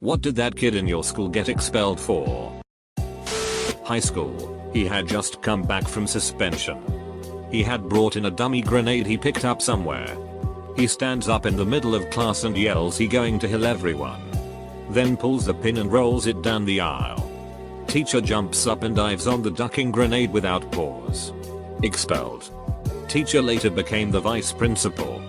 What did that kid in your school get expelled for? High school. He had just come back from suspension. He had brought in a dummy grenade he picked up somewhere. He stands up in the middle of class and yells he going to kill everyone. Then pulls the pin and rolls it down the aisle. Teacher jumps up and dives on the ducking grenade without pause. Expelled. Teacher later became the vice principal.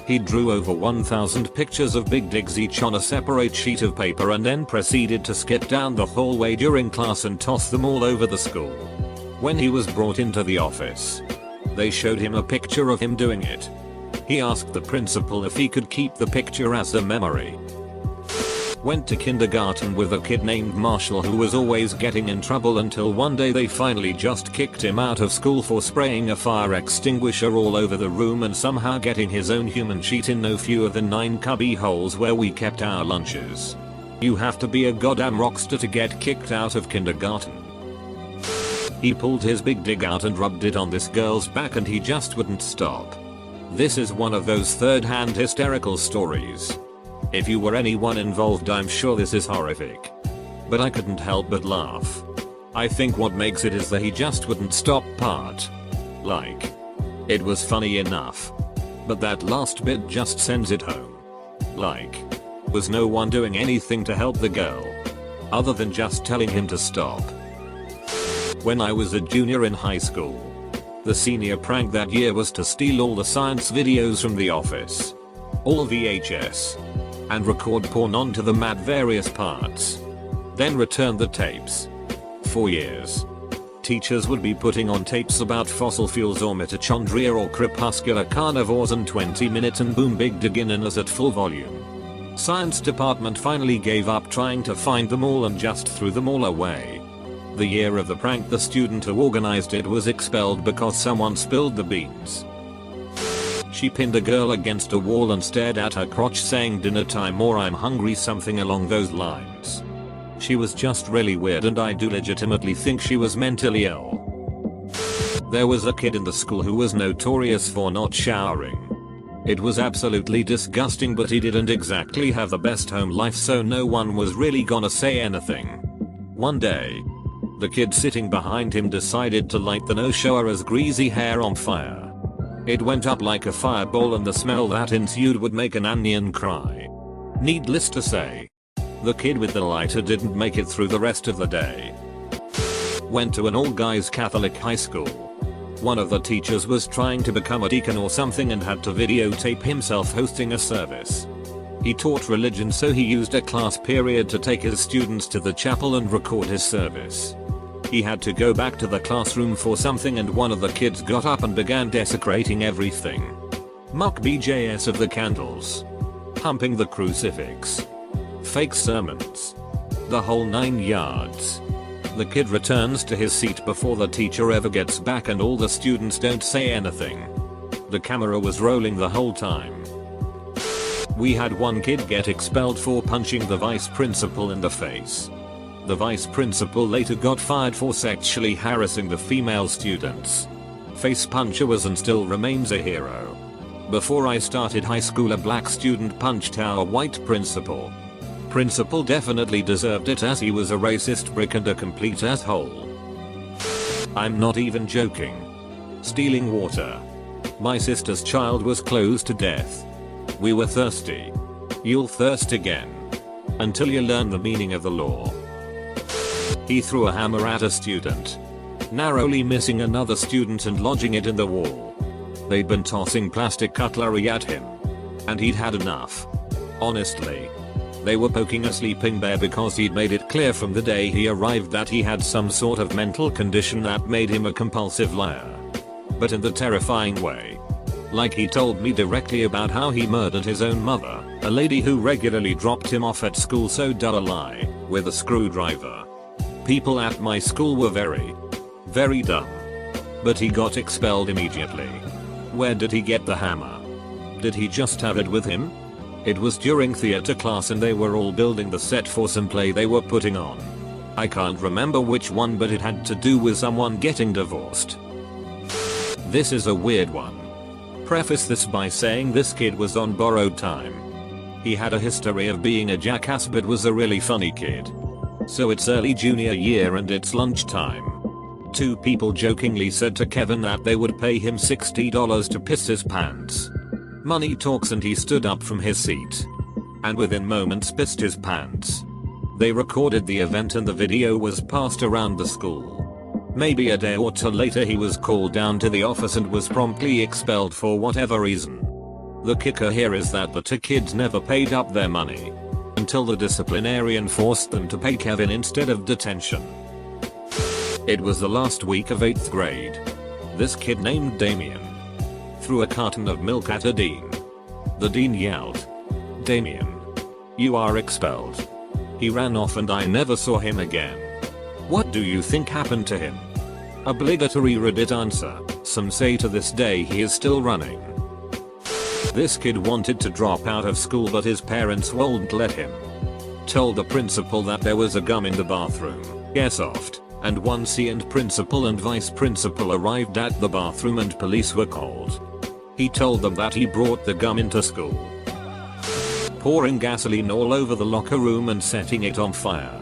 He drew over 1,000 pictures of big digs each on a separate sheet of paper and then proceeded to skip down the hallway during class and toss them all over the school. When he was brought into the office, they showed him a picture of him doing it. He asked the principal if he could keep the picture as a memory. Went to kindergarten with a kid named Marshall who was always getting in trouble until one day they finally just kicked him out of school for spraying a fire extinguisher all over the room and somehow getting his own human sheet in no fewer than 9 cubby holes where we kept our lunches. You have to be a goddamn rockstar to get kicked out of kindergarten. He pulled his big dig out and rubbed it on this girl's back and he just wouldn't stop. This is one of those third-hand hysterical stories. If you were anyone involved, I'm sure this is horrific. But I couldn't help but laugh. I think what makes it is the he just wouldn't stop part. Like, it was funny enough. But that last bit just sends it home. Like, was no one doing anything to help the girl? Other than just telling him to stop. When I was a junior in high school, the senior prank that year was to steal all the science videos from the office. All VHS. And record porn onto them at various parts. Then return the tapes. For years, teachers would be putting on tapes about fossil fuels or mitochondria or crepuscular carnivores and 20 minutes and boom, big dig in us at full volume. Science department finally gave up trying to find them all and just threw them all away. The year of the prank, the student who organized it was expelled because someone spilled the beans. She pinned a girl against a wall and stared at her crotch saying dinner time or I'm hungry, something along those lines. She was just really weird and I do legitimately think she was mentally ill. There was a kid in the school who was notorious for not showering. It was absolutely disgusting, but he didn't exactly have the best home life, so no one was really gonna say anything. One day, the kid sitting behind him decided to light the no-shower's greasy hair on fire. It went up like a fireball and the smell that ensued would make an onion cry. Needless to say, the kid with the lighter didn't make it through the rest of the day. Went to an all-guys Catholic high school. One of the teachers was trying to become a deacon or something and had to videotape himself hosting a service. He taught religion, so he used a class period to take his students to the chapel and record his service. He had to go back to the classroom for something and one of the kids got up and began desecrating everything. Muck BJS of the candles. Humping the crucifix. Fake sermons. The whole 9 yards. The kid returns to his seat before the teacher ever gets back and all the students don't say anything. The camera was rolling the whole time. We had one kid get expelled for punching the vice principal in the face. The vice principal later got fired for sexually harassing the female students. Face puncher was and still remains a hero. Before I started high school, a black student punched our white principal. Principal definitely deserved it as he was a racist prick and a complete asshole. I'm not even joking. Stealing water. My sister's child was close to death. We were thirsty. You'll thirst again. Until you learn the meaning of the law. He threw a hammer at a student, narrowly missing another student and lodging it in the wall. They'd been tossing plastic cutlery at him. And he'd had enough. Honestly. They were poking a sleeping bear because he'd made it clear from the day he arrived that he had some sort of mental condition that made him a compulsive liar. But in the terrifying way. Like he told me directly about how he murdered his own mother, a lady who regularly dropped him off at school, so dull a lie, with a screwdriver. People at my school were very dumb. But he got expelled immediately. Where did he get the hammer? Did he just have it with him? It was during theater class and they were all building the set for some play they were putting on. I can't remember which one, but it had to do with someone getting divorced. This is a weird one. Preface this by saying this kid was on borrowed time. He had a history of being a jackass but was a really funny kid. So it's early junior year and it's lunchtime. Two people jokingly said to Kevin that they would pay him $60 to piss his pants. Money talks and he stood up from his seat. And within moments pissed his pants. They recorded the event and the video was passed around the school. Maybe a day or two later he was called down to the office and was promptly expelled for whatever reason. The kicker here is that the two kids never paid up their money. Until the disciplinarian forced them to pay Kevin instead of detention. It was the last week of 8th grade. This kid named Damien threw a carton of milk at a dean. The dean yelled, "Damien, you are expelled." He ran off and I never saw him again. What do you think happened to him? Obligatory Reddit answer. Some say to this day he is still running. This kid wanted to drop out of school but his parents won't let him. Told the principal that there was a gum in the bathroom. Airsoft. And once he and principal and vice principal arrived at the bathroom and police were called. He told them that he brought the gum into school. Pouring gasoline all over the locker room and setting it on fire.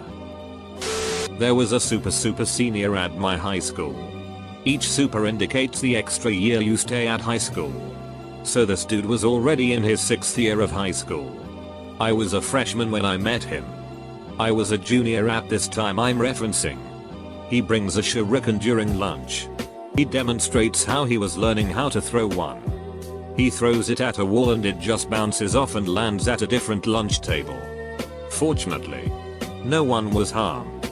There was a super senior at my high school. Each super indicates the extra year you stay at high school. So this dude was already in his 6th year of high school. I was a freshman when I met him. I was a junior at this time I'm referencing. He brings a shuriken during lunch. He demonstrates how he was learning how to throw one. He throws it at a wall and it just bounces off and lands at a different lunch table. Fortunately, no one was harmed.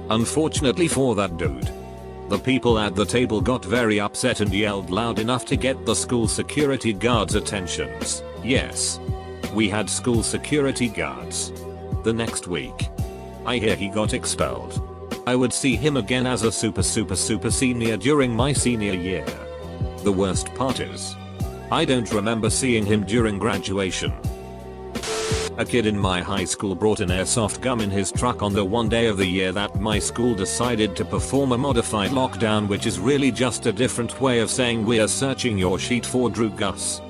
Unfortunately for that dude, the people at the table got very upset and yelled loud enough to get the school security guards' attentions. Yes, we had school security guards. The next week, I hear he got expelled. I would see him again as a super senior during my senior year. The worst part is, I don't remember seeing him during graduation. A kid in my high school brought an airsoft gun in his truck on the one day of the year that my school decided to perform a modified lockdown, which is really just a different way of saying we're searching your sheet for Drew Gus.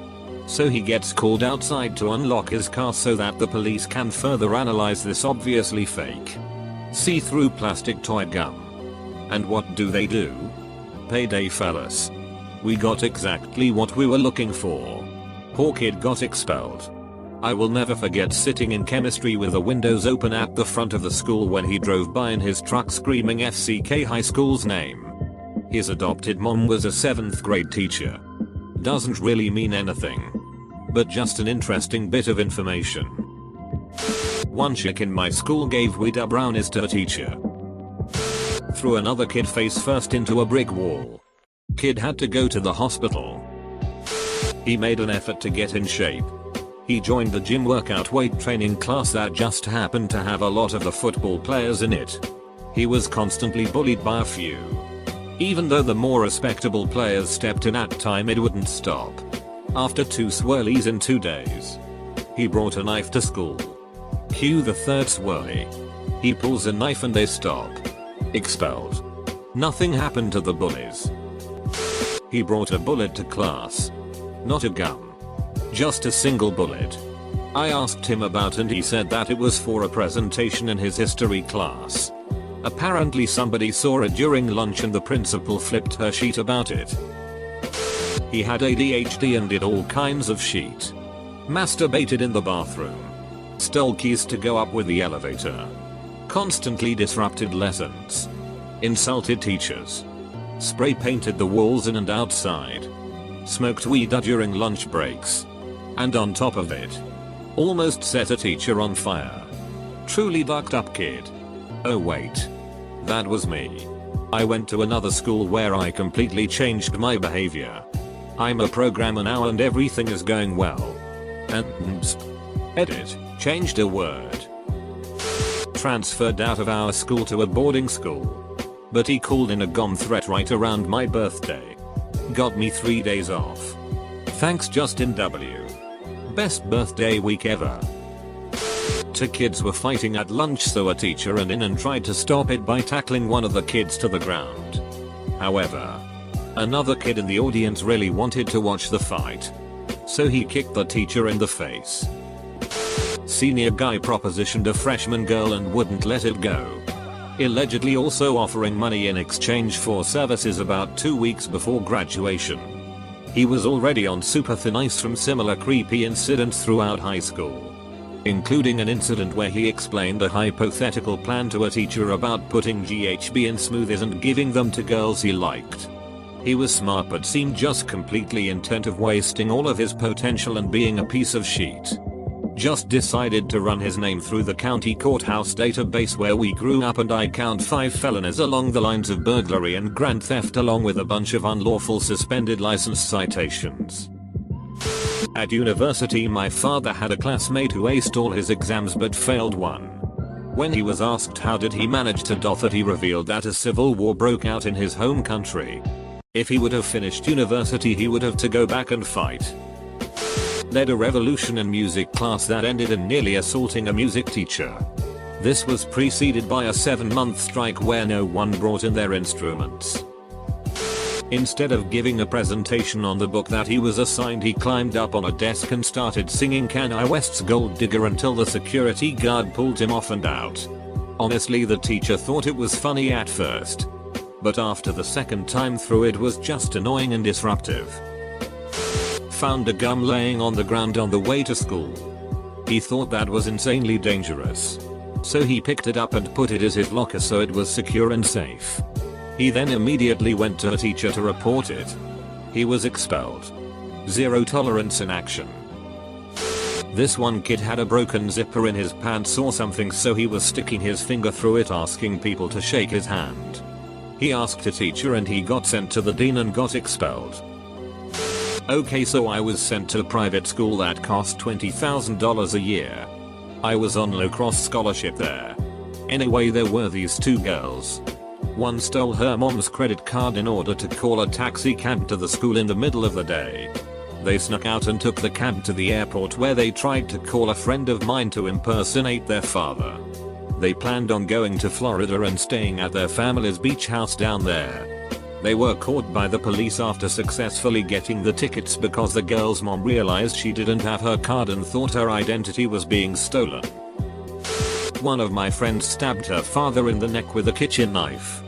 So he gets called outside to unlock his car so that the police can further analyze this obviously fake see-through plastic toy gun. And what do? Payday, fellas. We got exactly what we were looking for. Poor kid got expelled. I will never forget sitting in chemistry with the windows open at the front of the school when he drove by in his truck screaming FCK High School's name. His adopted mom was a 7th grade teacher. Doesn't really mean anything, but just an interesting bit of information. One chick in my school gave weed brownies to a teacher. Threw another kid face first into a brick wall. Kid had to go to the hospital. He made an effort to get in shape. He joined the gym workout weight training class that just happened to have a lot of the football players in it. He was constantly bullied by a few. Even though the more respectable players stepped in at time, it wouldn't stop. After 2 swirlies in 2 days, he brought a knife to school. Cue the 3rd swirly. He pulls a knife and they stop. Expelled. Nothing happened to the bullies. He brought a bullet to class. Not a gun. Just a single bullet. I asked him about and he said that it was for a presentation in his history class. Apparently somebody saw it during lunch and the principal flipped her sheet about it. He had ADHD and did all kinds of shit. Masturbated in the bathroom. Stole keys to go up with the elevator. Constantly disrupted lessons. Insulted teachers. Spray painted the walls in and outside. Smoked weed during lunch breaks. And on top of it, almost set a teacher on fire. Truly bucked up kid. Oh wait. That was me. I went to another school where I completely changed my behavior. I'm a programmer now and everything is going well. And edit, changed a word. Transferred out of our school to a boarding school. But he called in a gum threat right around my birthday. Got me 3 days off. Thanks Justin W. Best birthday week ever. 2 kids were fighting at lunch, so a teacher ran in and tried to stop it by tackling one of the kids to the ground. However, another kid in the audience really wanted to watch the fight, so he kicked the teacher in the face. Senior guy propositioned a freshman girl and wouldn't let it go. Allegedly also offering money in exchange for services about 2 weeks before graduation. He was already on super thin ice from similar creepy incidents throughout high school, including an incident where he explained a hypothetical plan to a teacher about putting GHB in smoothies and giving them to girls he liked. He was smart but seemed just completely intent of wasting all of his potential and being a piece of shit. Just decided to run his name through the county courthouse database where we grew up, and I count 5 felonies along the lines of burglary and grand theft along with a bunch of unlawful suspended license citations. At university, my father had a classmate who aced all his exams but failed one. When he was asked how did he manage to do that, he revealed that a civil war broke out in his home country. If he would have finished university, he would have to go back and fight. Led a revolution in music class that ended in nearly assaulting a music teacher. This was preceded by a 7-month strike where no one brought in their instruments. Instead of giving a presentation on the book that he was assigned, he climbed up on a desk and started singing Kanye West's Gold Digger until the security guard pulled him off and out. Honestly, the teacher thought it was funny at first, but after the second time through it was just annoying and disruptive. Found a gum laying on the ground on the way to school. He thought that was insanely dangerous, so he picked it up and put it in his locker so it was secure and safe. He then immediately went to a teacher to report it. He was expelled. Zero tolerance in action. This one kid had a broken zipper in his pants or something, so he was sticking his finger through it asking people to shake his hand. He asked a teacher and he got sent to the dean and got expelled. Okay, so I was sent to a private school that cost $20,000 a year. I was on low-cost scholarship there. Anyway, there were these 2 girls. One stole her mom's credit card in order to call a taxi cab to the school in the middle of the day. They snuck out and took the cab to the airport where they tried to call a friend of mine to impersonate their father. They planned on going to Florida and staying at their family's beach house down there. They were caught by the police after successfully getting the tickets because the girl's mom realized she didn't have her card and thought her identity was being stolen. One of my friends stabbed her father in the neck with a kitchen knife.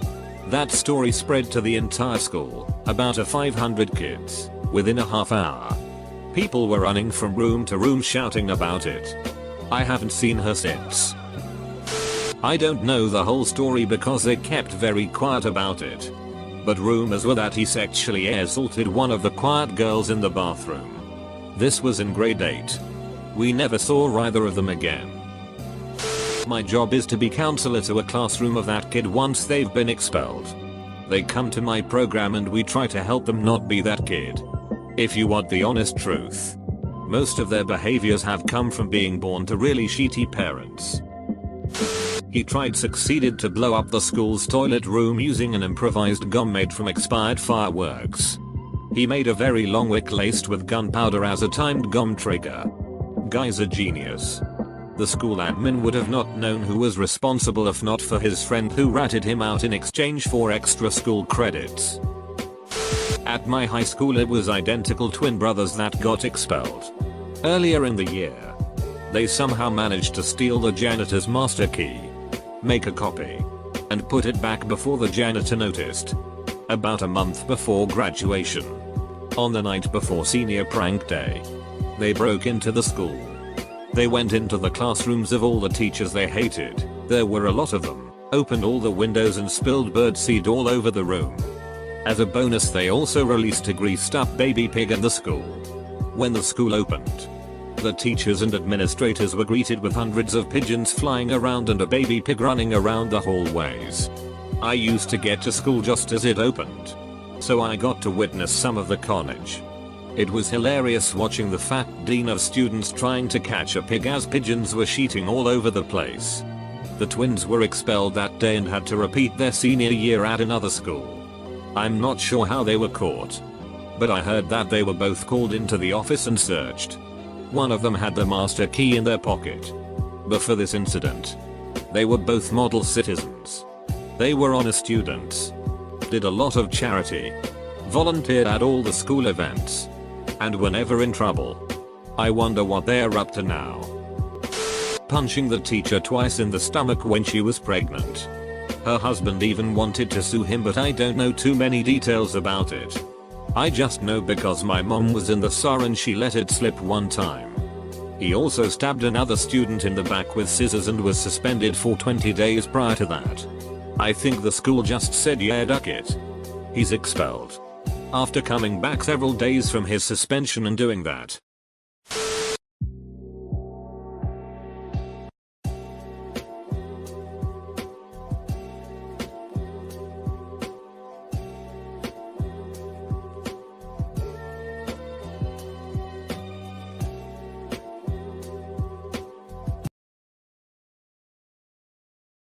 That story spread to the entire school, about 500 kids, within a half hour. People were running from room to room shouting about it. I haven't seen her since. I don't know the whole story because they kept very quiet about it, but rumors were that he sexually assaulted one of the quiet girls in the bathroom. This was in grade 8. We never saw either of them again. My job is to be counselor to a classroom of that kid once they've been expelled. They come to my program and we try to help them not be that kid. If you want the honest truth, most of their behaviors have come from being born to really shitty parents. He succeeded to blow up the school's toilet room using an improvised gum made from expired fireworks. He made a very long wick laced with gunpowder as a timed gum trigger. Guy's a genius. The school admin would have not known who was responsible if not for his friend who ratted him out in exchange for extra school credits. At my high school, it was identical twin brothers that got expelled. Earlier in the year, they somehow managed to steal the janitor's master key, make a copy, and put it back before the janitor noticed. About a month before graduation, on the night before senior prank day, they broke into the school. They went into the classrooms of all the teachers they hated, there were a lot of them, opened all the windows and spilled birdseed all over the room. As a bonus, they also released a greased up baby pig in the school. When the school opened, the teachers and administrators were greeted with hundreds of pigeons flying around and a baby pig running around the hallways. I used to get to school just as it opened, so I got to witness some of the carnage. It was hilarious watching the fat dean of students trying to catch a pig as pigeons were sheeting all over the place. The twins were expelled that day and had to repeat their senior year at another school. I'm not sure how they were caught, but I heard that they were both called into the office and searched. One of them had the master key in their pocket. Before this incident, they were both model citizens. They were honest students, did a lot of charity, volunteered at all the school events, and were never in trouble. I wonder what they're up to now. punching the teacher twice in the stomach when she was pregnant. Her husband even wanted to sue him, but I don't know too many details about it. I just know because my mom was in the SAR and she let it slip one time. He also stabbed another student in the back with scissors and was suspended for 20 days prior to that. I think the school just said yeah, duck it. He's expelled. After coming back several days from his suspension and doing that,